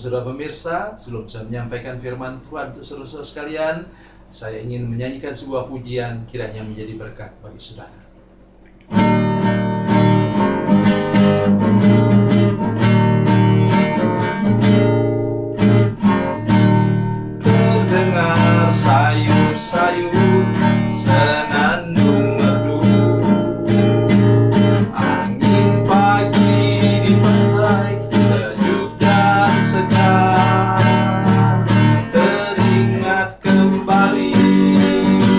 saudara pemirsa, sebelum saya menyampaikan firman Tuhan untuk saudara-saudara sekalian, saya ingin menyanyikan sebuah pujian kiranya menjadi berkat bagi saudara. Terdengar sayup-sayup senandung merdu, angin pagi di pantai sejuk dan segar. Teringat kembali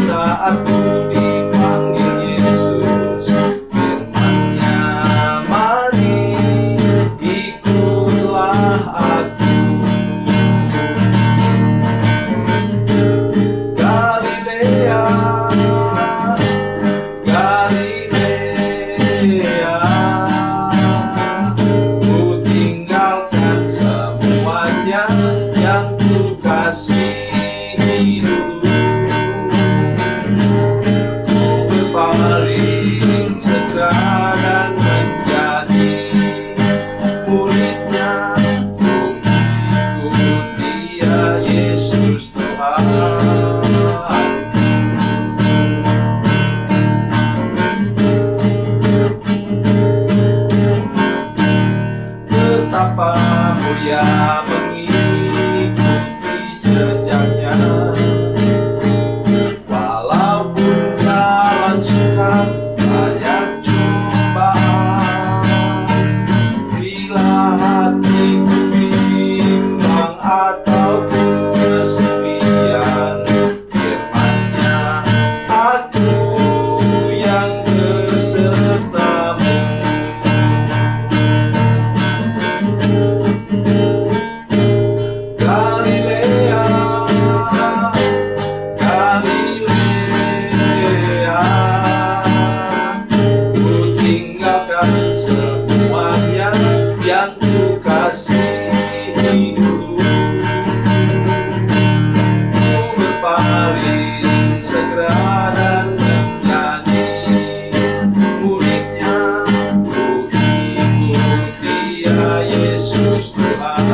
saat ku dipanggil Yesus, firman-Nya, mari ikutlah aku. Galilea, Galilea, ku tinggalkan semuanya yang ku kasihi dulu. Ku berpaling segera dan menjadi murid-Nya. Ku ikut Dia, Yesus Tuhan. Betapa mulia mengikuti jejaknya, walaupun jalan sukar banyak cobaan. Bila hatiku bimbang ataupun kesepian, firman-Nya, aku yang besertamu. Galilea, Galilea, ku tinggalkan semuanya yang ku kasihi dulu. Ku berpaling segera dan menjadi murid-Nya. Ku ikut Dia, Yesus Tuhan.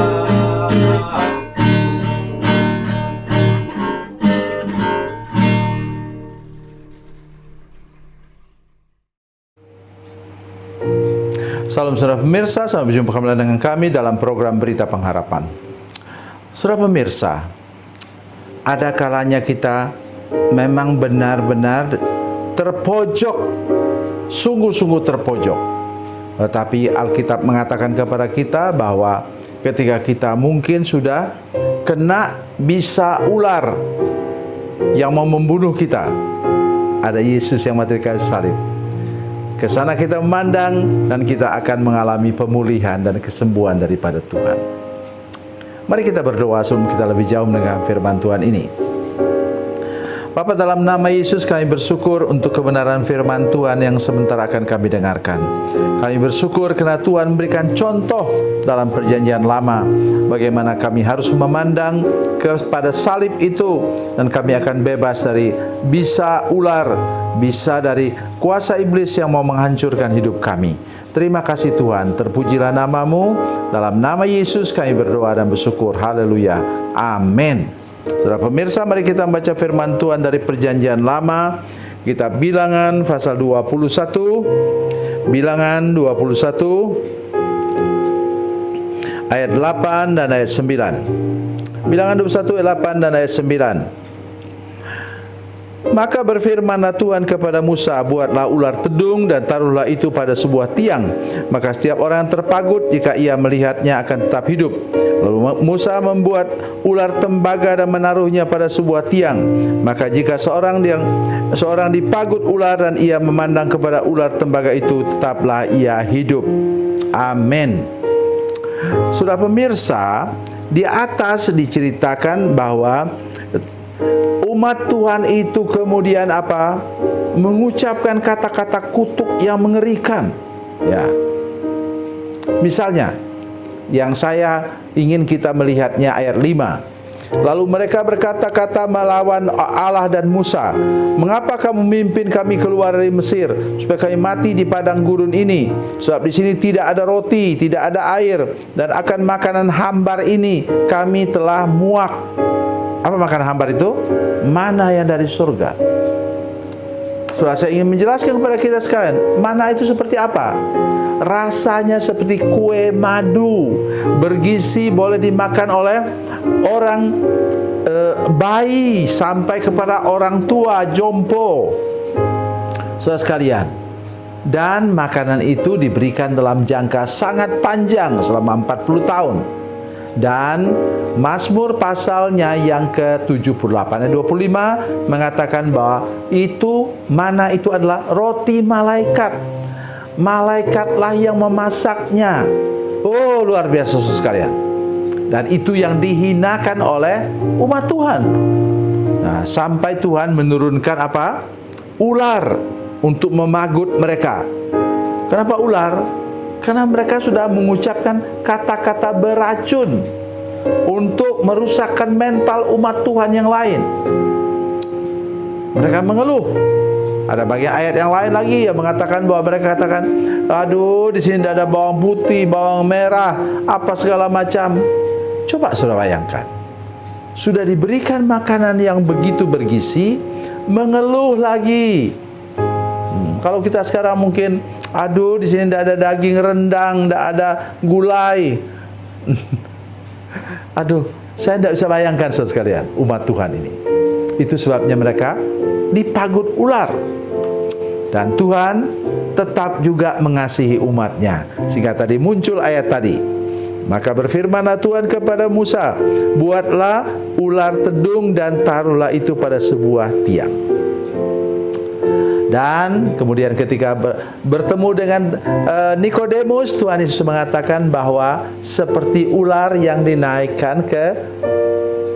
Salam saudara pemirsa, sampai berjumpa kembali dengan kami dalam program Berita Pengharapan. Saudara pemirsa, ada kalanya kita memang benar-benar terpojok, sungguh-sungguh terpojok. Tetapi Alkitab mengatakan kepada kita bahwa ketika kita mungkin sudah kena bisa ular yang mau membunuh kita, ada Yesus yang mati di kayu salib. Ke sana kita memandang dan kita akan mengalami pemulihan dan kesembuhan daripada Tuhan. Mari kita berdoa sebelum kita lebih jauh mendengar firman Tuhan ini. Bapa, dalam nama Yesus kami bersyukur untuk kebenaran firman Tuhan yang sebentar akan kami dengarkan. Kami bersyukur karena Tuhan memberikan contoh dalam perjanjian lama bagaimana kami harus memandang kepada salib itu, dan kami akan bebas dari bisa ular, bisa dari kuasa iblis yang mau menghancurkan hidup kami. Terima kasih Tuhan, terpujilah namamu. Dalam nama Yesus kami berdoa dan bersyukur. Haleluya. Amin. Saudara pemirsa, mari kita membaca firman Tuhan dari perjanjian lama. Kitab Bilangan pasal 21. Bilangan 21 ayat 8 dan ayat 9. Bilangan 21 ayat 8 dan ayat 9. Maka berfirmanlah Tuhan kepada Musa, buatlah ular tedung dan taruhlah itu pada sebuah tiang. Maka setiap orang yang terpagut jika ia melihatnya akan tetap hidup. Lalu Musa membuat ular tembaga dan menaruhnya pada sebuah tiang. Maka jika seorang dipagut ular dan ia memandang kepada ular tembaga itu, tetaplah ia hidup. Amin. Saudara pemirsa, di atas diceritakan bahwa umat Tuhan itu kemudian apa? Mengucapkan kata-kata kutuk yang mengerikan. Ya. Misalnya, yang saya ingin kita melihatnya ayat 5. Lalu mereka berkata-kata melawan Allah dan Musa, "Mengapa kamu memimpin kami keluar dari Mesir, supaya kami mati di padang gurun ini? Sebab di sini tidak ada roti, tidak ada air, dan akan makanan hambar ini kami telah muak." Apa makanan hambar itu? Mana yang dari surga. Saudara, saya ingin menjelaskan kepada kita sekalian, mana itu seperti apa? Rasanya seperti kue madu, bergizi, boleh dimakan oleh orang bayi sampai kepada orang tua jompo. Saudara sekalian, dan makanan itu diberikan dalam jangka sangat panjang selama 40 tahun. Dan Mazmur pasalnya yang ke-78 ayat 25 mengatakan bahwa itu mana itu adalah roti malaikat. Malaikatlah yang memasaknya. Oh, luar biasa saudara sekalian. Dan itu yang dihinakan oleh umat Tuhan. Nah, sampai Tuhan menurunkan apa? Ular untuk memagut mereka. Kenapa ular? Karena mereka sudah mengucapkan kata-kata beracun untuk merusakkan mental umat Tuhan yang lain. Mereka mengeluh. Ada bagian ayat yang lain lagi yang mengatakan bahwa mereka katakan, "Aduh, di sini tidak ada bawang putih, bawang merah, apa segala macam." Coba saudara bayangkan, sudah diberikan makanan yang begitu bergizi, mengeluh lagi. Kalau kita sekarang mungkin, "Aduh, di sini tidak ada daging rendang, tidak ada gulai." Aduh, saya tidak bisa bayangkan saudara sekalian, umat Tuhan ini. Itu sebabnya mereka dipagut ular. Dan Tuhan tetap juga mengasihi umatnya. Sehingga tadi muncul ayat tadi. Maka berfirmanlah Tuhan kepada Musa, "Buatlah ular tedung dan taruhlah itu pada sebuah tiang." Dan kemudian ketika bertemu dengan Nikodemus, Tuhan Yesus mengatakan bahwa seperti ular yang dinaikkan ke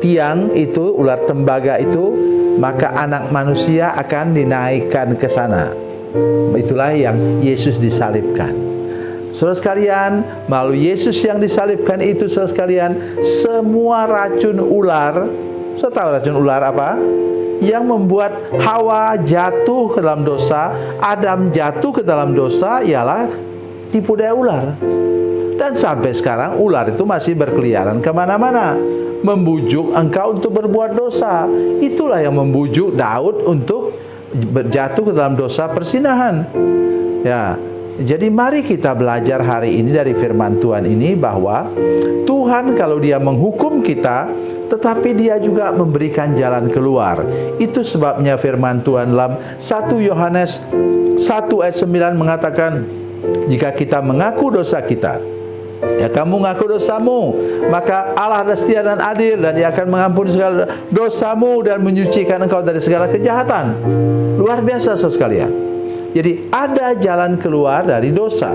tiang itu, ular tembaga itu, maka anak manusia akan dinaikkan ke sana. Itulah yang Yesus disalibkan. Saudara sekalian, melalui Yesus yang disalibkan itu, saudara sekalian, semua racun ular, saya tahu racun ular apa? Yang membuat Hawa jatuh ke dalam dosa, Adam jatuh ke dalam dosa, ialah tipu daya ular. Dan sampai sekarang ular itu masih berkeliaran kemana-mana, membujuk engkau untuk berbuat dosa. Itulah yang membujuk Daud untuk jatuh ke dalam dosa persinahan. Ya, jadi mari kita belajar hari ini dari firman Tuhan ini bahwa Tuhan kalau Dia menghukum kita, tetapi Dia juga memberikan jalan keluar. Itu sebabnya firman Tuhan dalam 1 Yohanes 1 ayat 9 mengatakan, "Jika kita mengaku dosa kita, ya kamu mengaku dosamu, maka Allah adalah setia dan adil, dan Dia akan mengampuni segala dosamu dan menyucikan engkau dari segala kejahatan." Luar biasa saudara sekalian. Jadi ada jalan keluar dari dosa.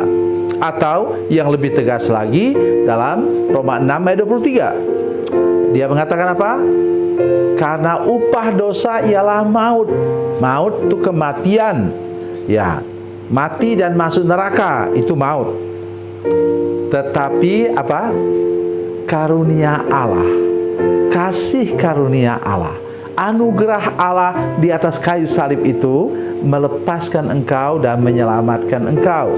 Atau yang lebih tegas lagi dalam Roma 6 ayat 23. Dia mengatakan apa? Karena upah dosa ialah maut. Maut itu kematian. Ya, mati dan masuk neraka itu maut. Tetapi apa? Karunia Allah, kasih karunia Allah, anugerah Allah di atas kayu salib itu melepaskan engkau dan menyelamatkan engkau.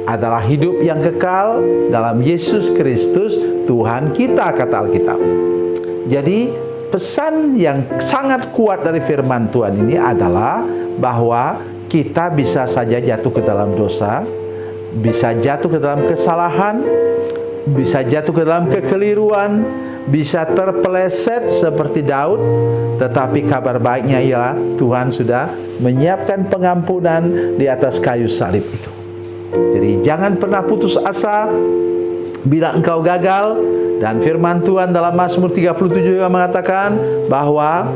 Adalah hidup yang kekal dalam Yesus Kristus Tuhan kita, kata Alkitab. Jadi pesan yang sangat kuat dari firman Tuhan ini adalah bahwa kita bisa saja jatuh ke dalam dosa, bisa jatuh ke dalam kesalahan, bisa jatuh ke dalam kekeliruan, bisa terpeleset seperti Daud. Tetapi kabar baiknya ialah Tuhan sudah menyiapkan pengampunan di atas kayu salib itu. Jadi jangan pernah putus asa bila engkau gagal. Dan firman Tuhan dalam Mazmur 37 juga mengatakan bahwa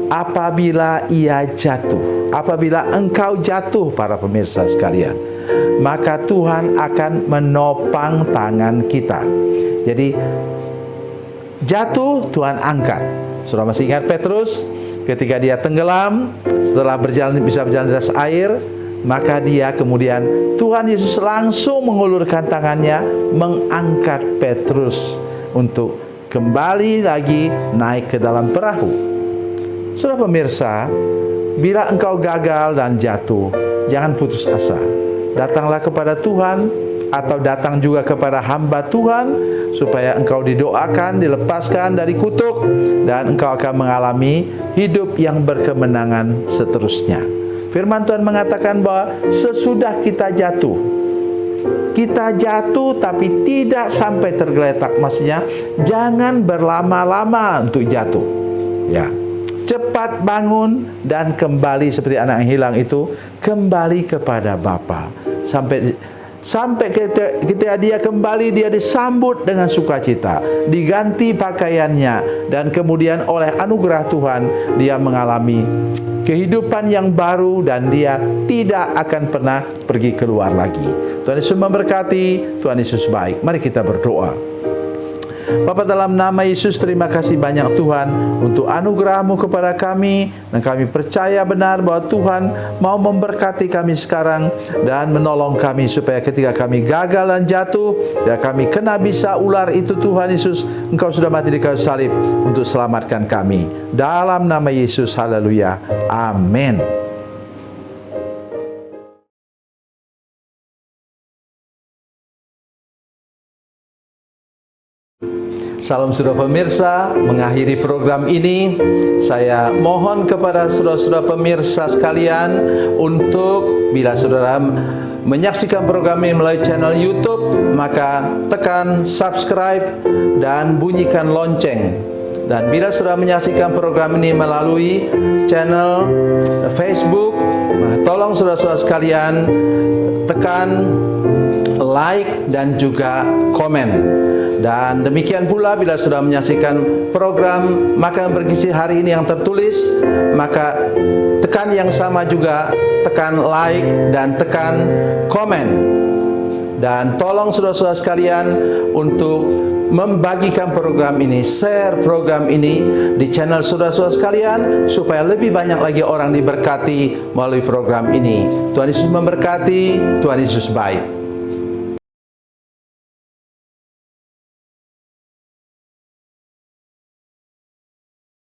apabila ia jatuh, apabila engkau jatuh para pemirsa sekalian, maka Tuhan akan menopang tangan kita. Jadi jatuh Tuhan angkat. Saudara masih ingat Petrus ketika dia tenggelam, setelah bisa berjalan di atas air, maka dia kemudian Tuhan Yesus langsung mengulurkan tangannya mengangkat Petrus untuk kembali lagi naik ke dalam perahu. Saudara pemirsa, bila engkau gagal dan jatuh, jangan putus asa. Datanglah kepada Tuhan atau datang juga kepada hamba Tuhan supaya engkau didoakan, dilepaskan dari kutuk, dan engkau akan mengalami hidup yang berkemenangan seterusnya. Firman Tuhan mengatakan bahwa sesudah kita jatuh tapi tidak sampai tergeletak. Maksudnya jangan berlama-lama untuk jatuh, ya. Cepat bangun dan kembali seperti anak yang hilang itu, kembali kepada Bapa. Sampai ketika dia kembali, dia disambut dengan sukacita, diganti pakaiannya, dan kemudian oleh anugerah Tuhan dia mengalami kehidupan yang baru dan dia tidak akan pernah pergi keluar lagi. Tuhan Yesus memberkati. Tuhan Yesus baik. Mari kita berdoa. Bapa, dalam nama Yesus, terima kasih banyak Tuhan untuk anugerah-Mu kepada kami, dan kami percaya benar bahwa Tuhan mau memberkati kami sekarang dan menolong kami supaya ketika kami gagal dan jatuh, ya kami kena bisa ular itu, Tuhan Yesus, Engkau sudah mati di kayu salib untuk selamatkan kami. Dalam nama Yesus, haleluya, amin. Salam saudara pemirsa, mengakhiri program ini saya mohon kepada saudara-saudara pemirsa sekalian untuk bila saudara menyaksikan program ini melalui channel YouTube, maka tekan subscribe dan bunyikan lonceng. Dan bila saudara menyaksikan program ini melalui channel Facebook, tolong saudara-saudara sekalian tekan like dan juga komen. Dan demikian pula bila sudah menyaksikan program Makanan Bergizi hari ini yang tertulis, maka tekan yang sama juga, tekan like dan tekan komen. Dan tolong saudara-saudara sekalian untuk membagikan program ini, share program ini di channel saudara-saudara sekalian supaya lebih banyak lagi orang diberkati melalui program ini. Tuhan Yesus memberkati. Tuhan Yesus baik.